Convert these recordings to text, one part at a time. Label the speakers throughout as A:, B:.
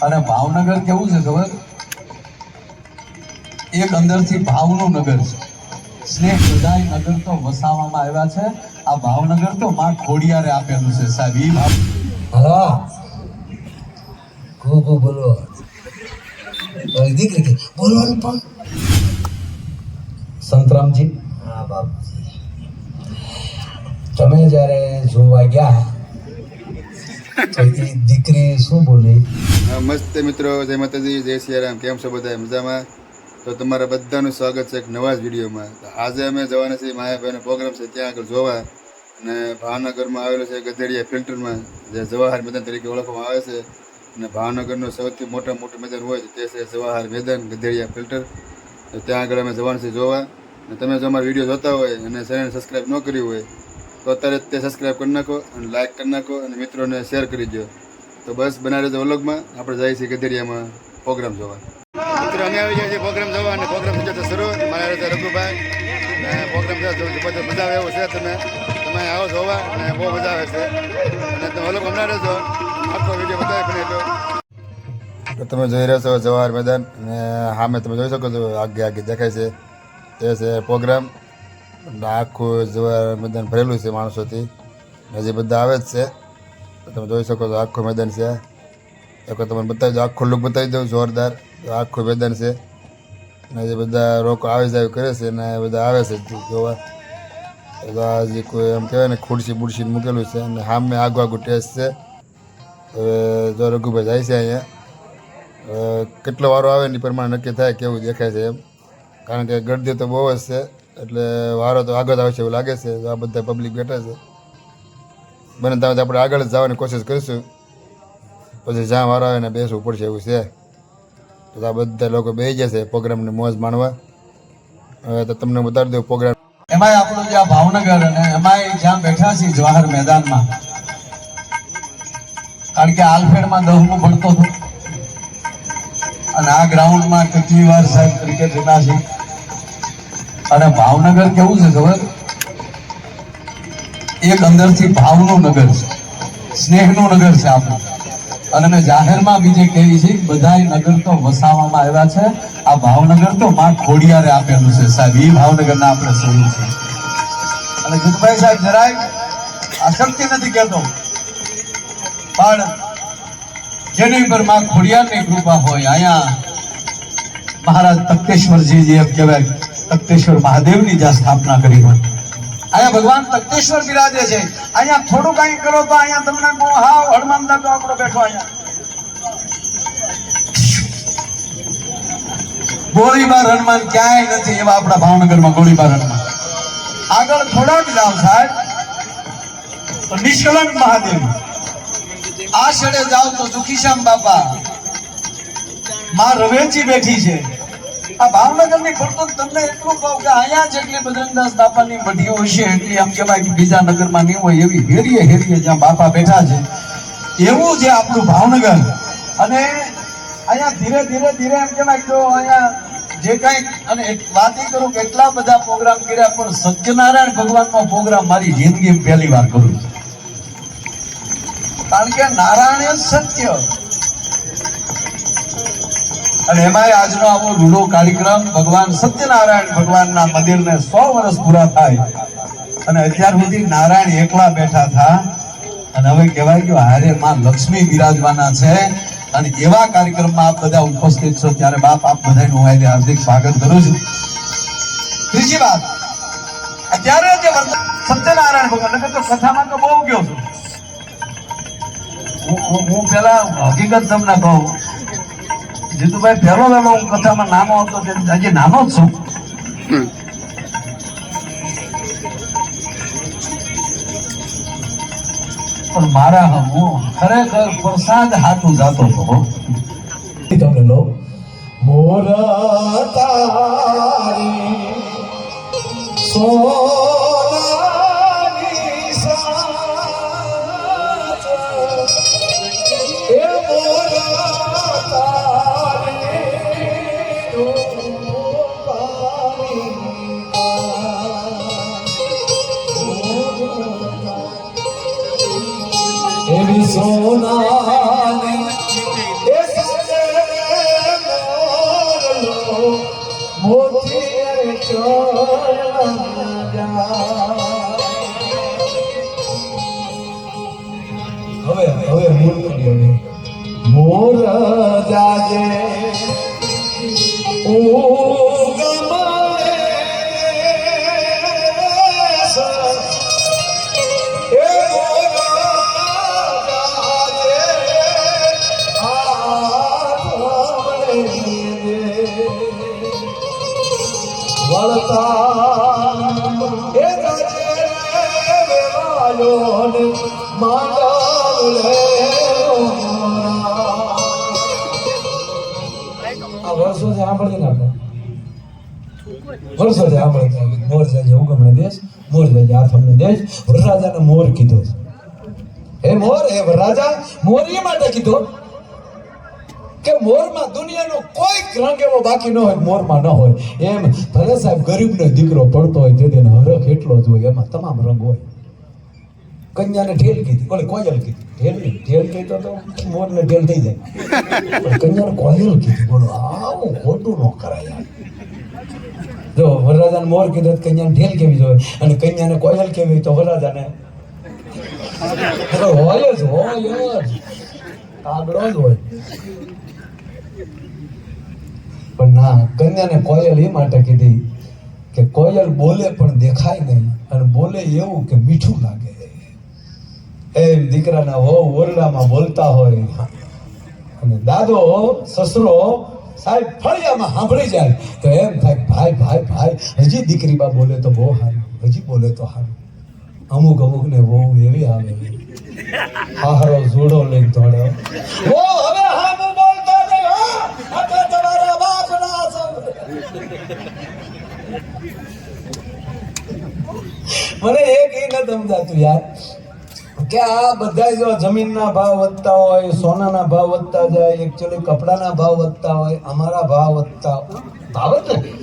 A: અને ભાવનગર કેવું છે ખબર? એક અંદરથી ભાવનું નગર છે. સ્નેહ બધાય નગર તો વસાવવામાં આવ્યા છે. આ ભાવનગર તો માં ખોડિયારે આપેલું છે સાહેબ. ઈ ભાવ
B: હા ગો બોલો દીકરી બોલવાનું પણ સંતરામજી. હા બાપજી, તમે જ્યારે જોવા ગયા તો એ દીકરી શું બોલી?
C: મસ્ત મિત્રો, જય માતાજી, જય સિયારામ. કેમ છો બધા? મજામાં? તો તમારા બધાનું સ્વાગત છે એક નવા જ વિડીયોમાં. તો આજે અમે જવાના છીએ માયાભાઈનો પ્રોગ્રામ છે ત્યાં આગળ જોવા, અને ભાવનગરમાં આવેલો છે ગધેડિયા ફિલ્ટરમાં, જે જવાહર મેદાન તરીકે ઓળખવામાં આવે છે. અને ભાવનગરનું સૌથી મોટું મેદાન હોય તે છે જવાહર મેદાન ગધેડિયા ફિલ્ટર. તો ત્યાં આગળ અમે જવાના છીએ જોવા. અને તમે જો અમારો વિડીયો જોતા હોય અને ચેનલ સબસ્ક્રાઈબ ન કર્યું હોય તો અત્યારે તે સબસ્ક્રાઈબ કરી નાખો અને લાઇક કરી નાખો અને મિત્રોને શેર કરી દો. તો બસ બનાવી રહેજો વ્લોગમાં. આપણે જઈએ છીએ ગધેડિયામાં પ્રોગ્રામ જોવા. મિત્રો અમે આવી જાય છે પ્રોગ્રામ જોવા, અને પ્રોગ્રામ થયો તો શરૂ. મારા રહેતા રઘુભાઈ પ્રોગ્રામ થયો મજા આવે એવું છે. તમે આવો જોવા અને બહુ મજા આવે છે. અને તમે વ્લોગ હમણાં રહેજો, આખો વિડીયો બતાવી બનેલો. તો તમે જોઈ રહ્યા છો જવાહર મેદાન, અને સામે તમે જોઈ શકો છો આગે દેખાય છે તે છે પ્રોગ્રામ. આખું જવાહર મેદાન ભરેલું છે માણસોથી, હજી બધા આવે જ છે. તમે જોઈ શકો છો આખું મેદાન છે. એક તમને બતાવી દો, આખું લુક બતાવી દઉં જોરદાર. આખું મેદાન છે ને જે બધા લોકો આવી જાય કરે છે ને બધા આવે છે જોવા. હજી કોઈ એમ કહેવાય ને ખુરશી બુરશી મૂકેલું છે, અને સામે આગું ટેસ્ટ છે. હવે જો રઘુભાઈ જાય છે અહીંયા, કેટલો વારો આવે એની પ્રમાણે નક્કી થાય કેવું દેખાય છે એમ, કારણ કે ગરદી તો બહુ જ છે. એટલે વારો તો આગળ આવશે એવું લાગે છે. આ બધા પબ્લિક બેઠા છે. બને ત્યાં આપણે આગળ જ જવાની કોશિશ કરીશું, પછી જ્યાં વારો આવે ને બેસવું પડશે એવું છે. તો આ બધા લોકો બેસી જશે પ્રોગ્રામની મોજ માણવા. હવે તો તમને બતાવી દઉં પ્રોગ્રામ.
A: એમાંય આપણું જ્યાં ભાવનગર અને એમાંય જ્યાં બેઠા છીએ જવાહર મેદાનમાં, કારણ કે આલફેડમાં 10મું ભણતો હતો અને આ ગ્રાઉન્ડમાં કેટલી વાર સાહેબ ક્રિકેટ રમ્યા છે. અને ભાવનગર કેવું છે ખબર? એક અંદરથી ભાવનું નગર છે, સ્નેહનું નગર છે આપણું. અને મેં જાહેરમાં બીજે કહી છે બધાય નગર તો વસાવવામાં આવ્યા છે. આ ભાવનગર તો માં ખોડિયારે આપેલું છે સાહેબ. એ ભાવનગરના આપણે સ્વરૂપ છે. અને જીતુભાઈ સાહેબ જરાય આસક્તિ નથી કહેતો, પણ જેની પર માં ખોડિયારની કૃપા હોય, અહીંયા મહારાજ તખ્તેશ્વરજી જે એમ કહેવાય, તખ્તેશ્વર મહાદેવની જ્યાં સ્થાપના કરી હોય, અહીંયા ભગવાન તખ્તેશ્વર બિરાજે છે. અહીંયા થોડું કઈ કરો તો અહીંયા તમને બહુ હાવ હનુમાન દાદો આપણો બેઠો. અહીંયા ગોળીબાર હનુમાન ક્યાંય નથી એવા આપણા ભાવનગરમાં ગોળીબાર હનુમાન. આગળ થોડાક જાવ સાહેબ તો નિષ્કલંક મહાદેવ, આ છેડે જાવ તો સુખીશ્યામ બાપા, માં રવેચી બેઠી છે. આ ભાવનગરની ફરતો તમને એટલું કહું કે અહીંયા જેટલી બજરંગદાસ બાપાની મઢીઓ હશે એટલી આમ કહેવાય કે બીજા નગરમાં નહીં હોય એવી હેરીએ જ્યાં બાપા બેઠા છે એવું જે આપણું ભાવનગર. અને અહીંયા ધીરે ધીરે એમ કહેવાય તો અહીંયા જે કઈ, અને વાત એ કરું કે એટલા બધા પ્રોગ્રામ કર્યા, પણ સત્યનારાયણ ભગવાનનો પ્રોગ્રામ મારી જિંદગીમાં પહેલી વાર કરું, કારણ કે નારાયણ સત્ય. અને એમાંય આજનો આવો રૂડો કાર્યક્રમ, ભગવાન સત્યનારાયણ ભગવાનના મંદિરને 100 વર્ષ પૂરા થાય, અને અત્યાર સુધી નારાયણ એકલા બેઠા હતા, અને હવે કહેવાય કે હારે માં લક્ષ્મી બિરાજવાના છે. અને એવા કાર્યક્રમમાં આપ બધા ઉપસ્થિત છો, ત્યારે બાપ આપ બધાનું હું હાર્દિક સ્વાગત કરું છું. ત્રીજી વાત, અત્યારે જે સત્યનારાયણ ભગવાન તો કથામાં તો બહુ ગયો છું હું પેલા હકીકત તમને કહું, જીતુભાઈ પહેલો વહેલો હું કથામાં નાનો હતો, હજી નાનો જ છું, પણ મારા હું ખરેખર પ્રસાદ હાથું જાતો હતો.
B: તમને લો મોરા તારી સોનાની સાજ એ મોરા તારી એવી સોનાની મોર જાજે ઓ ગમાએ એ મોર જાજે વળતા એ જાજે વેવાયો ને માંડલ લે આ વર્ષો છે સાંભળીએ ને આપણે વર્ષો છે સાંભળતા મોર જાજે ઉગમણે દેશ મોર જાજે આથમણે દેશ વરરાજાને મોર કીધો હે મોર હે વરરાજા મોર એ માટે કીધો કે મોરમાં દુનિયાનો કોઈ રંગ એવો બાકી ન હોય મોરમાં ન હોય એમ ભલે સાહેબ ગરીબનો દીકરો પડતો હોય તેને હરખ એટલો જ હોય એમાં તમામ રંગ હોય કન્યાને ઢેલ કીધી બોલે કોયલ કીધી ઢેલ કીધો તો મોરને ઢેલ થઈ જાય પણ કન્યાને કોયલ કીધી બોલો આવું ખોટું ન કરાય યાર જો વરરાજાને મોર કીધો તો કન્યાને ઢેલ કેવી જોઈએ અને કન્યાને કોયલ કેવી તો વરરાજાને હોય જ આગળ જ હોય પણ ના કન્યાને કોયલ એ માટે કીધી કે કોયલ બોલે પણ દેખાય નહીં અને બોલે એવું કે મીઠું લાગે એમ દીકરાના વહુ ઓરડામાં બોલતા હોય અને દાદો સસરો સાહેબ ફળિયામાં સાંભળી જાય તો એમ થાય ભાઈ ભાઈ ભાઈ હજી દીકરી બા બોલે તો બહુ સારું હજી બોલે તો સારું અમુક ને બહુ એવી આવે હારો જોડો લઈને દોડે ઓ હવે હામું બોલતો નહીં હો આ તમારા બાપના મને એક એ ન સમજાતું યાર કે આ બધા જો જમીનના ભાવ વધતા હોય સોનાના ભાવ વધતા જાય એકચ્યુઅલી કપડાના ભાવ વધતા હોય અમારા ભાવ વધતા ભાવ જ નથી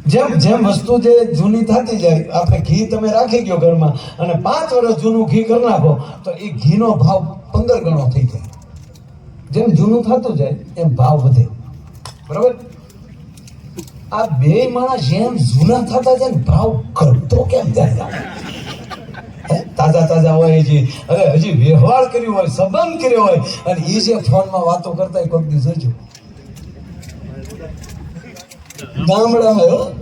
B: જેમ જેમ વસ્તુ જે જૂની થતી જાય આપણે ઘી તમે રાખી ગયો ઘરમાં અને 5 વર્ષ જૂનું ઘી કરી નાખો તો એ ઘીનો ભાવ 15 ગણો થઈ જાય જેમ જૂનું થતું જાય એમ ભાવ વધે બરાબર આ બે માણસ જેમ જૂના થતા જાય ને ભાવ ઘટતો કેમ જાય તાજા હોય છે હવે હજી વ્યવહાર કર્યો હોય સંબંધ કર્યો હોય અને એ જે ફોનમાં વાતો કરતા કોઈ દિવસ જોજો ગામડામાં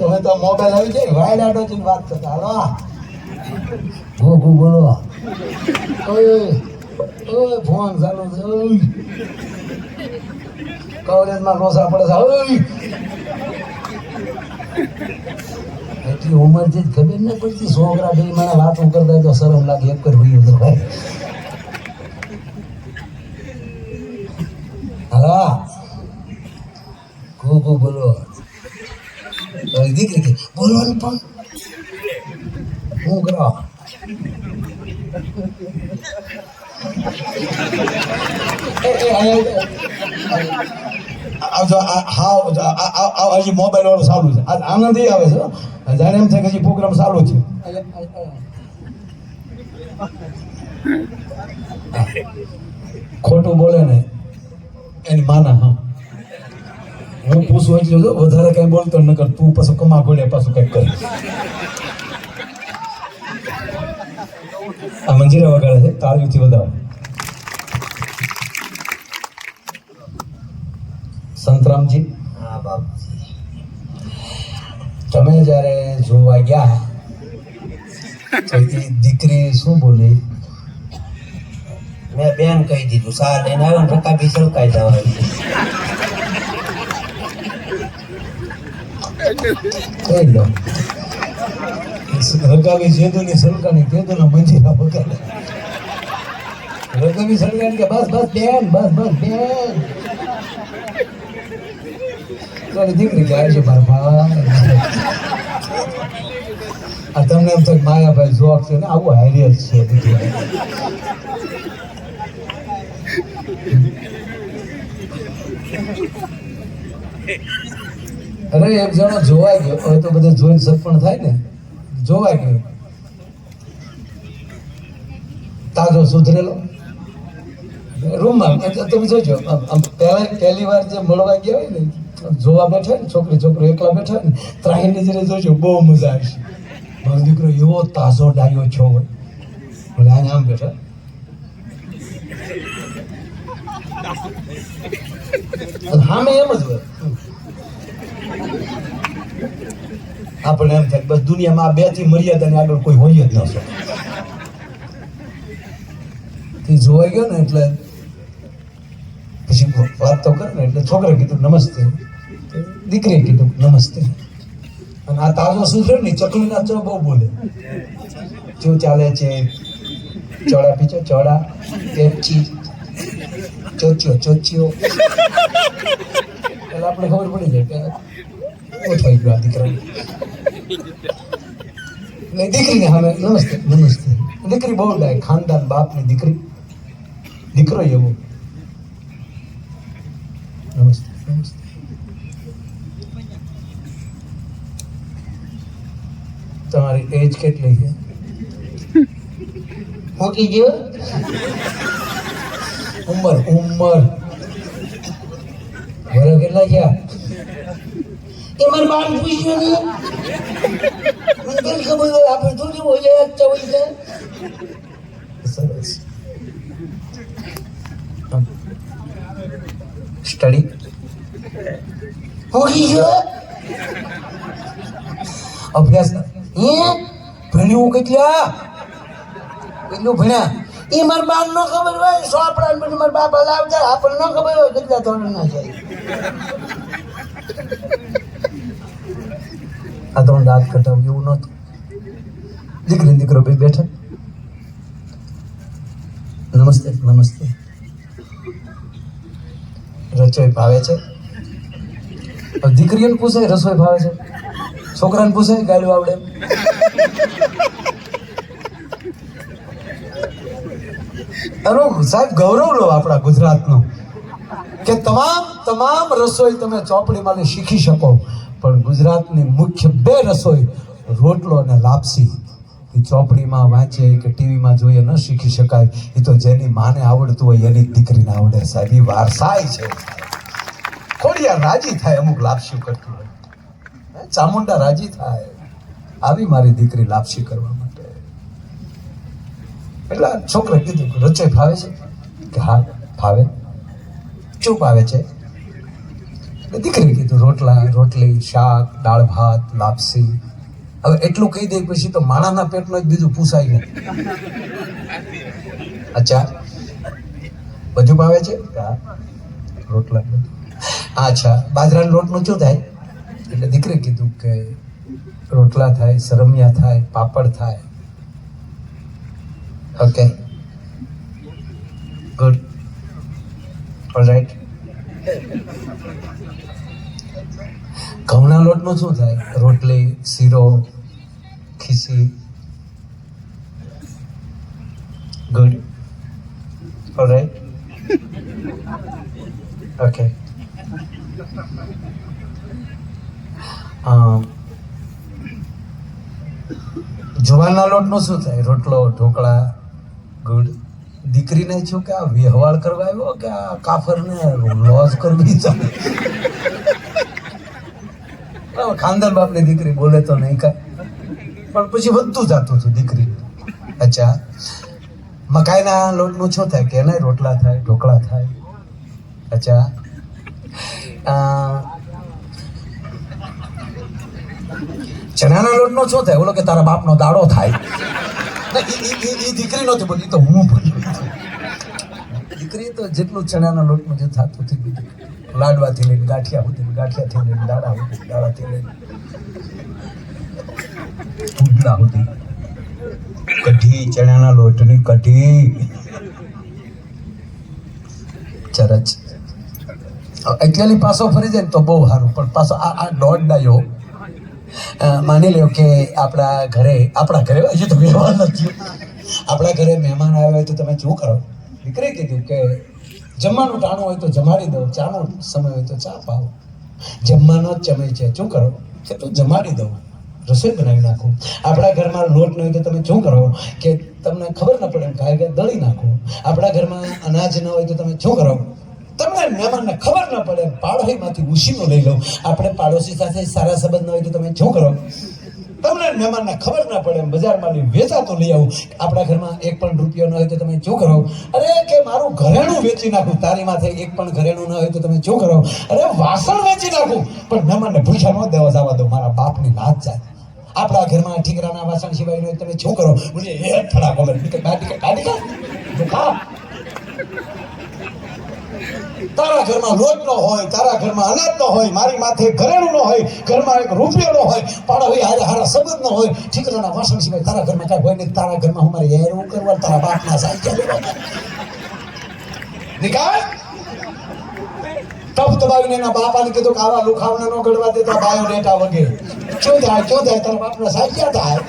B: હવે તો મોબાઈલ આવી જાય વાયડ આડો છે વાત કરતા હાલો બોલો ઓય ફોન ચાલુ છે કવરેજમાં લોસા પડે છે ઓય એટલી ઉંમર છે ખબર ન પડતી છોકરા બે મને વાતો કરતા તો શરમ લાગે એક જ ભૂલ્યું તો ભાઈ હા ખૂબ બોલો દીકરી કે બોલવાનું પણ હું કરો હજી મોબાઈલ વાળું ચાલુ છે આનંદ આવે છે જાણે એમ થાય કે હજી પ્રોગ્રામ ચાલુ છે ખોટું બોલે ને એની માના હા હું પૂછું એટલું જો વધારે કઈ બોલતો ન કર તું પાછું કમા ગોળે પાછું કઈક કર આ મંજીરા વગાડે છે તાળીઓથી વધારે સંતરામજી હા બાપજી તમે જ્યારે જોવા ગયા તો દીકરી શું બોલી મેં બેન કહી દીધું સાર લઈને આવ્યો ને રકા બી સળકાઈ જવા કહી લો રકાવી જેદુની સળકાની તેદુના મંજીરા વગાડે રકાવી સળકાની કે બસ બેન બસ બેન તારી દીકરી જાય છે મારા ભાઈ આ તમને એમ થાય માયાભાઈ જોક છે ને આવું હારિયત છે અરે એક જણો જોવાઈ ગયો હવે તો બધા જોઈને સપણ થાય ને જોવાઈ ગયો તાજો સુધરેલો રૂમમાં તમે જોજો પહેલી વાર જે મળવા ગયા હોય ને જોવા બેઠા ને છોકરો એકલા બેઠા ને ત્રાહી નજરે જોજો બહુ મજા આવશે મારો દીકરો એવો તાજો ડાયો છો હોય બોલે આમ બેઠા હામે એમ જ હોય. આપણે એમ થાય બસ દુનિયામાં આ બે થી મર્યાદાની આગળ કોઈ હોય જ ન શકે. જોવાઈ ગયો ને એટલે પછી વાત તો કરે ને એટલે છોકરે કીધું નમસ્તે, દીકરીએ કીધું નમસ્તે. અને આ તાજો સુધરે ને ચકલીના ચો બહુ બોલે. શું ચાલે છે? ચોળા પીછો ચોળા, પેપ્ચી, ચોચ્યો ચોચ્યો. એટલે આપણે ખબર પડી જાય કે ઓછો ગયો આ દીકરા. એટલે દીકરીને સામે નમસ્તે નમસ્તે. દીકરી બહુ ડાય, ખાનદાન બાપની દીકરી, દીકરો એવો. નમસ્તે નમસ્તે. તમારી એજ કેટલી છે? મૂકી ગયો ઉંમર વર કેટલા ગયા એ મારે બાર પૂછ્યું ને મને પેલી ખબર હોય આપણે થોડી હોય જાય એક હોય જાય. સરસ. સ્ટડી મૂકી ગયો અભ્યાસ ભણ્યું કેટલા એટલું ભણ્યા એ મારા બાપ ન ખબર હોય સોપડા પછી મારા બાપ હલાવતા આપણને ન ખબર હોય કેટલા ધોરણ ના જાય. આ તો દાંત કટાવ એવું નહોતું. દીકરી દીકરો ભાઈ બેઠા નમસ્તે નમસ્તે. રસોઈ ભાવે છે? દીકરીઓને પૂછે રસોઈ ભાવે છે? છોકરાને પૂછે ગાડું આવડે? અરે સાહેબ ગૌરવ લો આપણા ગુજરાતનો કે તમામ રસોઈ તમે ચોપડીમાં શીખી શકો, પણ ગુજરાતની મુખ્ય બે રસોઈ રોટલો અને લાપસી એ ચોપડીમાં વાંચે કે ટીવીમાં જોઈએ ન શીખી શકાય. એ તો જેની માને આવડતું હોય એની જ દીકરીને આવડે સાહેબ. એ વારસાઈ છે. ખોડિયાર રાજી થાય અમુક લાપસી કરતું હોય, ચામુંડા રાજી થાય આવી મારી દીકરી લાપસી કરવા માટે. એટલે છોકરે કીધું રસોઈ ભાવે છે? કે હા ભાવે. શું ભાવે છે? દીકરી કીધું રોટલા રોટલી શાક દાળ ભાત લાપસી. હવે એટલું કહી દે પછી તો માણાના પેટનો જ બીજું પૂછાય નહીં. અચ્છા બધું ભાવે છે? હા રોટલા. અચ્છા બાજરાના લોટનું શું થાય? એટલે દીકરી કીધું કે રોટલા થાય, સરમિયા થાય, પાપડ થાય. Okay good all right. ઘઉંના લોટનું શું થાય? રોટલી, શીરો, ખીસી. Good all right okay. જુવારના લોટનું શું થાય? રોટલો, ઢોકળા. ગુડ. દીકરીને શું કે આ વ્યવહાર કરવા આવ્યો કે આ કાફરને લોસ કરવી ચાલે? ખાનદાન બાપની દીકરી બોલે તો નહીં કાંઈ, પણ પછી વધતું જતું હતું દીકરી. અચ્છા મકાઈના લોટનું શું થાય? કે એને રોટલા થાય, ઢોકળા થાય. અચ્છા ચણાના લોટનો શું થાય? બોલો કે તારા બાપનો દાડો થાય. એ દીકરી નહોતી બોલી, તો હું બોલ્યો. દીકરી તો જેટલું ચણાના લોટનું જે થતું હતું બીજું લાડવાથી લઈને ગાંઠિયા સુધી, ગાંઠિયાથી લઈને દાડા સુધી, દાડાથી લઈને પુડલા સુધી. કઢી, ચણાના લોટની કઢી. ચરચ એકચ્યુઅલી પાછો ફરી જાય ને તો બહુ સારું, પણ પાછો આ દોઢ ડાયો માની લો કે આપણા ઘરે હજી તો વ્યવહાર નથી. આપણા ઘરે મહેમાન આવ્યા હોય તો તમે શું કરો? દીકરી કીધું કે જમવાનું ટાણું હોય તો જમાડી દો, ચાનો સમય હોય તો ચા પાવો. જમવાનો જ સમય છે, શું કરો? કે તું જમાડી દઉં, રસોઈ બનાવી નાખું. આપણા ઘરમાં લોટ ન હોય તો તમે શું કરો? કે તમને ખબર ન પડે એમ કે દળી નાખું. આપણા ઘરમાં અનાજ ન હોય તો તમે શું કરો? તમને મહેમાનને ખબર ન પડે પાડોશીમાંથી ઉછીનું લઈ લઉં. આપણે પાડોશી સાથે સારા સંબંધ ન હોય તો તમે શું કરો? તમને મહેમાનને ખબર ના પડે એમ બજારમાં વેચાતો લઈ આવું. આપણા ઘરમાં એક પણ રૂપિયો ન હોય તો તમે શું કરો? અરે કે મારું ઘરેણું વેચી નાખું. તારી માથે એક પણ ઘરેણું ન હોય તો તમે શું કરો? અરે વાસણ વેચી નાખું. પણ મહેમાનને ભૂખ્યા ન દેવા જવા દો, મારા બાપની લાજ જાય. આપણા ઘરમાં ઠીકરાના વાસણ સિવાય હોય તમે શું કરો? બોલે એ ફડા ખબર તારા ઘરમાં લોટ ન હોય, તારા ઘરમાં અનાજ ન હોય, મારી માથે ઘરેણું ન હોય, ઘરમાં એક રૂપિયો ન હોય, પાડા હોય હારે હારા સંબંધ ન હોય, ઠીકરાના વાસણ સિવાય તારા ઘરમાં કાંઈ હોય નહીં. તારા ઘરમાં હું મારે હેરું કરવા તારા બાપના સાહિત્ય નિકાલ ટપ દબાવીને એના બાપાને કીધું કે આવા લુખાવને ન ગળવા દેતા બાયોડેટા વગેરે. શું થાય તારા બાપના સાહિત્ય થાય.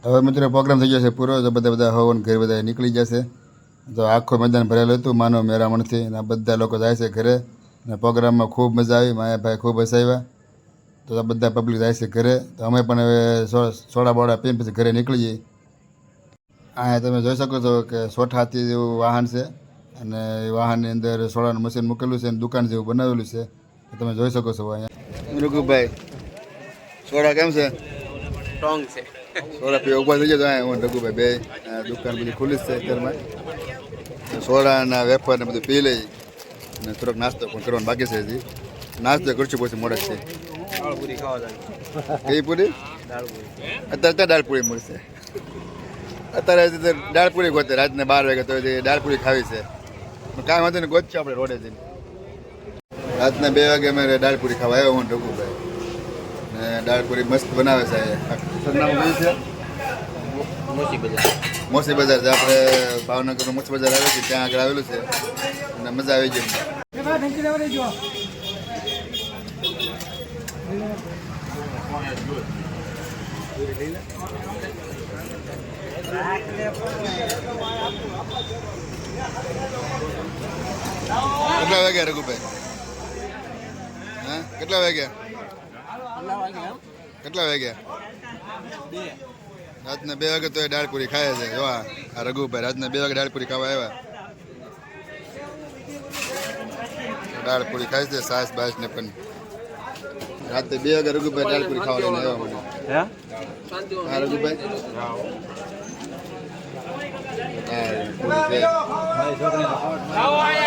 C: હવે મિત્રો પ્રોગ્રામ થઈ જશે પૂરો. તો બધા હવન ઘરે બધા નીકળી જશે. તો આખો મેદાન ભરેલું હતું માનવ મેરામણથી, અને બધા લોકો જાય છે ઘરે. અને પ્રોગ્રામમાં ખૂબ મજા આવી, માયાભાઈ ખૂબ હસાવ્યા. તો બધા પબ્લિક જાય છે ઘરે. તો અમે પણ હવે સોડા બોડા પીને પછી ઘરે નીકળીએ. અહીંયા તમે જોઈ શકો છો કે સોઠાથી જેવું વાહન છે, અને એ વાહનની અંદર સોડાનું મશીન મૂકેલું છે, અને દુકાન જેવું બનાવેલું છે. તમે જોઈ શકો છો અહીંયા. મૃગુભાઈ સોડા કેમ છે?
D: સ્ટ્રોંગ છે.
C: સોડા પીવા ઉભા થઈ જતો. હું રઘુભાઈ બે દુકાન બધી ખુલ્લી જ છે અત્યારમાં. સોડાના વેફર ને બધું પી લઈ, અને થોડોક નાસ્તો પણ કરવાનો બાકી છે. હજી નાસ્તો કરશું પછી મોડે છે.
D: દાળપુરી ખાવા જાય.
C: કઈ પૂરી? અત્યારે ત્યાં દાળપુરી મળશે. અત્યારે દાળપુરી ગોતે રાતને 12 વાગે, તો દાળપુરી ખાવી છે. કાંઈ વાંધો નહીં, ગોતશું આપણે રોડે જઈને. રાતના 2 વાગે અમે દાળપુરી ખાવા આવ્યો હું રઘુભાઈ. ને દાળપુરી મસ્ત બનાવે છે. સરનામું કયું છે? મોસી બજાર. જે આપણે ભાવનગરનું મોસી બજાર આવે છે ત્યાં આગળ આવેલું છે, અને મજા આવી ગઈ. કેટલા વાગ્યા રઘુભાઈ? હા, કેટલા વાગ્યા? કેટલા વાગ્યા? રાતના 2 વાગે તો એ દાળપુરી ખાય છે. જો આ રઘુભાઈ રાતના 2 વાગે દાળપુરી ખાવા આવ્યા. દાળપુરી ખાય છે, સાસ બાસ ને પણ. રાતે 2 વાગે રઘુભાઈ દાળપુરી ખાવા લઈને આવ્યા મને. હા રઘુભાઈ, હા